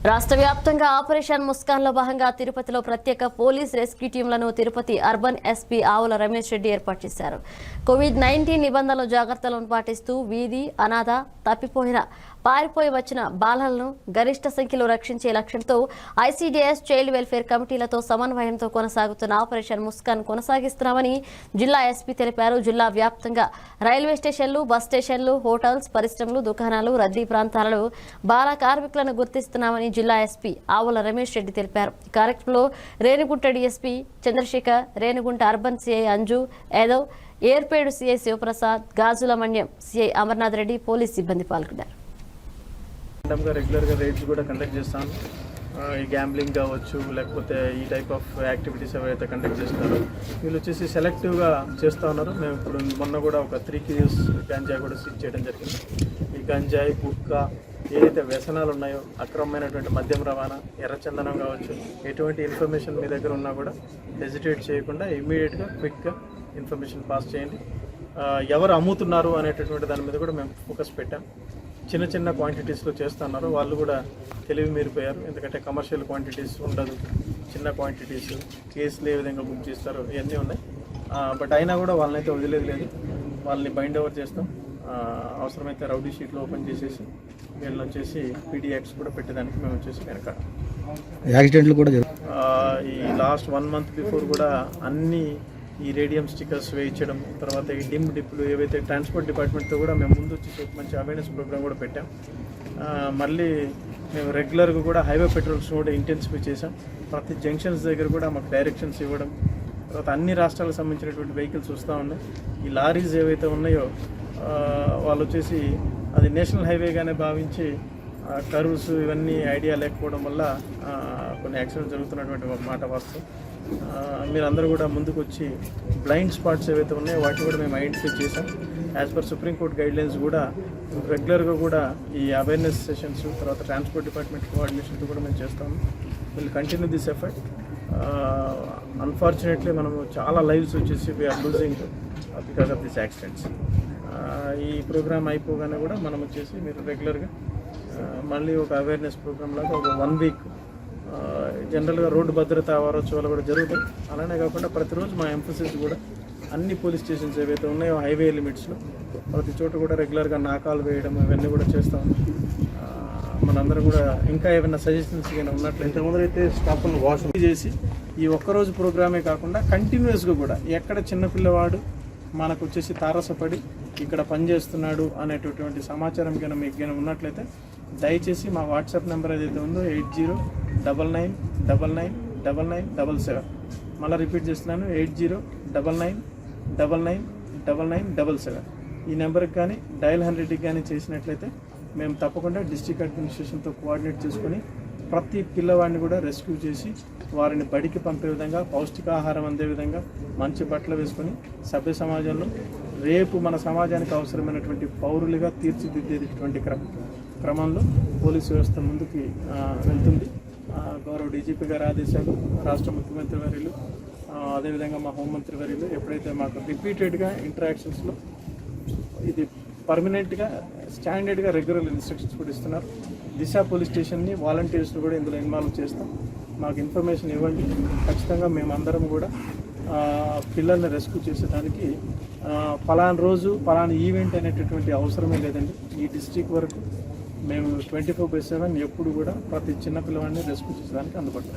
రాష్ట్ర వ్యాప్తంగా ఆపరేషన్ ముస్కాన్లో భాగంగా తిరుపతిలో ప్రత్యేక పోలీస్ రెస్క్యూ టీంలను తిరుపతి అర్బన్ ఎస్పీ ఆవుల రమేష్ రెడ్డి ఏర్పాటు చేశారు. కోవిడ్-19 నిబంధనల జాగ్రత్తలను పాటిస్తూ వీధి అనాథ తప్పిపోయిన పారిపోయి వచ్చిన బాలలను గరిష్ట సంఖ్యలో రక్షించే లక్ష్యంతో ఐసీడీఎస్ చైల్డ్ వెల్ఫేర్ కమిటీలతో సమన్వయంతో కొనసాగుతున్న ఆపరేషన్ ముస్కాన్ కొనసాగిస్తున్నామని జిల్లా ఎస్పీ తెలిపారు. జిల్లా వ్యాప్తంగా రైల్వే స్టేషన్లు, బస్ స్టేషన్లు, హోటల్స్, పరిశ్రమలు, దుకాణాలు, రద్దీ ప్రాంతాలలో బాల కార్మికులను గుర్తిస్తున్నామని జిల్లా ఎస్పీ ఆవుల రమేష్ రెడ్డి తెలిపారు. ఈ కార్యక్రమంలో Renigunta DSP Chandrashekar, Renigunta urban CI Anju Yadav, Yerpedu CI Shivaprasad, Gajula Mandyam CI Amarnath Reddy, police సిబ్బంది పాల్గొన్నారు. రెగ్యులర్గా రేట్స్ కూడా కండక్ట్ చేస్తాను. ఈ గ్యాంబ్లింగ్ కావచ్చు, లేకపోతే ఈ టైప్ ఆఫ్ యాక్టివిటీస్ ఏవైతే కండక్ట్ చేస్తారో వీళ్ళు వచ్చేసి సెలెక్టివ్గా చేస్తూ ఉన్నారు. మేము ఇప్పుడు మొన్న కూడా ఒక 3 కేజీస్ గంజాయి కూడా సీజ్ చేయడం జరిగింది. ఈ గంజాయి, గుట్కా, ఏదైతే వ్యసనాలు ఉన్నాయో, అక్రమమైనటువంటి మద్యం రవాణా, ఎర్రచందనం కావచ్చు, ఎటువంటి ఇన్ఫర్మేషన్ మీ దగ్గర ఉన్నా కూడా హెజిటేట్ చేయకుండా ఇమ్మీడియట్గా క్విక్గా ఇన్ఫర్మేషన్ పాస్ చేయండి. ఎవరు అమ్ముతున్నారు అనేటటువంటి దాని మీద కూడా మేము ఫోకస్ పెట్టాం. చిన్న చిన్న క్వాంటిటీస్లో చేస్తున్నారు, వాళ్ళు కూడా తెలివి మీరిపోయారు. ఎందుకంటే కమర్షియల్ క్వాంటిటీస్ ఉండదు, చిన్న క్వాంటిటీస్, కేసులు ఏ విధంగా బుక్ చేస్తారో ఇవన్నీ ఉన్నాయి. బట్ అయినా కూడా వాళ్ళనైతే వదిలేదు లేదు, వాళ్ళని బైండ్ ఓవర్ చేస్తాం. అవసరమైతే రౌడీ షీట్లు ఓపెన్ చేసేసి వీళ్ళని వచ్చేసి పీడియాక్స్ కూడా పెట్టేదానికి మేము వచ్చేసి వెనక. యాక్సిడెంట్లు కూడా ఈ లాస్ట్ 1 మంత్ బిఫోర్ కూడా అన్ని ఈ రేడియం స్టిక్కర్స్ వేయించడం, తర్వాత ఈ డిప్పులు ఏవైతే ట్రాన్స్పోర్ట్ డిపార్ట్మెంట్తో కూడా మేము ముందు వచ్చి మంచి అవేర్నెస్ ప్రోగ్రామ్ కూడా పెట్టాం. మళ్ళీ మేము రెగ్యులర్గా కూడా హైవే పెట్రోల్స్ కూడా ఇంటెన్సిఫై చేసాం. ప్రతి జంక్షన్స్ దగ్గర కూడా మాకు డైరెక్షన్స్ ఇవ్వడం, తర్వాత అన్ని రాష్ట్రాలకు సంబంధించినటువంటి వెహికల్స్ వస్తూ ఉన్నాయి. ఈ లారీస్ ఏవైతే ఉన్నాయో వాళ్ళు వచ్చేసి అది నేషనల్ హైవేగానే భావించి కర్వ్స్ ఇవన్నీ ఐడియా లేకపోవడం వల్ల కొన్ని యాక్సిడెంట్స్ జరుగుతున్నటువంటి మాట వాస్తవం. మీరందరూ కూడా ముందుకు వచ్చి బ్లైండ్ స్పాట్స్ ఏవైతే ఉన్నాయో వాటిని కూడా మేము ఐడెంటిఫై చేసాం. యాజ్ పర్ సుప్రీంకోర్టు గైడ్లైన్స్ కూడా రెగ్యులర్గా కూడా ఈ అవేర్నెస్ సెషన్స్, తర్వాత ట్రాన్స్పోర్ట్ డిపార్ట్మెంట్ కోఆర్డినేషన్తో కూడా మేము చేస్తాము. Will continue this effort. Unfortunately మనము చాలా లైవ్స్ వచ్చేసి we are losing because of this accidents. ఈ ప్రోగ్రామ్ అయిపోగానే కూడా మనం వచ్చేసి మీరు రెగ్యులర్గా మళ్ళీ ఒక అవేర్నెస్ ప్రోగ్రామ్ లాగా ఒక 1 వీక్ జనరల్గా రోడ్డు భద్రతా వారోత్సవాలు కూడా జరుగుతాయి. అలానే కాకుండా ప్రతిరోజు మా ఎంఫసిస్ కూడా అన్ని పోలీస్ స్టేషన్స్ ఏవైతే ఉన్నాయో హైవే లిమిట్స్లో ప్రతి చోట కూడా రెగ్యులర్గా నాకాలు వేయడం ఇవన్నీ కూడా చేస్తాం. మనందరూ కూడా ఇంకా ఏమైనా సజెషన్స్ ఏమైనా ఉన్నట్లయితే ముందరైతే స్టాఫ్ను వాష్ చేసి ఈ ఒక్కరోజు ప్రోగ్రామే కాకుండా కంటిన్యూస్గా కూడా ఎక్కడ చిన్నపిల్లవాడు మనకు వచ్చేసి తారసపడి ఇక్కడ పనిచేస్తున్నాడు అనేటటువంటి సమాచారం కన్నా మీకు కన్నా ఉన్నట్లయితే దయచేసి మా వాట్సాప్ నెంబర్ ఏదైతే ఉందో 8099999977, మళ్ళీ రిపీట్ చేస్తున్నాను 8099999977. ఈ నెంబర్కి కానీ డయల్ 100కి కానీ చేసినట్లయితే మేము తప్పకుండా డిస్ట్రిక్ట్ అడ్మినిస్ట్రేషన్తో కోఆర్డినేట్ చేసుకొని ప్రతి పిల్లవాడిని కూడా రెస్క్యూ చేసి వారిని బడికి పంపే విధంగా, పౌష్టికాహారం అందే విధంగా, మంచి బట్టలు వేసుకొని సభ్య సమాజంలో రేపు మన సమాజానికి అవసరమైనటువంటి పౌరులుగా తీర్చిదిద్దేటువంటి క్రమంలో పోలీసు వ్యవస్థ ముందుకి వెళ్తుంది. గౌరవ డీజీపీ గారి ఆదేశాలు, రాష్ట్ర ముఖ్యమంత్రి వర్యులు, అదేవిధంగా మా హోంమంత్రి వర్యులు ఎప్పుడైతే మాకు రిపీటెడ్గా ఇంటరాక్షన్స్లో ఇది పర్మనెంట్గా స్టాండర్డ్గా రెగ్యులర్ ఇన్స్ట్రక్షన్స్ కూడా ఇస్తున్నారు. దిశ పోలీస్ స్టేషన్ని వాలంటీర్స్ని కూడా ఇందులో ఇన్వాల్వ్ చేస్తాం. మాకు ఇన్ఫర్మేషన్ ఇవ్వండి, ఖచ్చితంగా మేమందరం కూడా పిల్లల్ని రెస్క్యూ చేసేదానికి ఫలానా రోజు ఫలానా ఈవెంట్ అనేటటువంటి అవసరమే లేదండి. ఈ డిస్ట్రిక్ట్ వరకు మేము 24/7 ఎప్పుడు కూడా ప్రతి చిన్న పిల్లవాడిని రెస్క్యూ చేసేదానికి అందుబాటులో.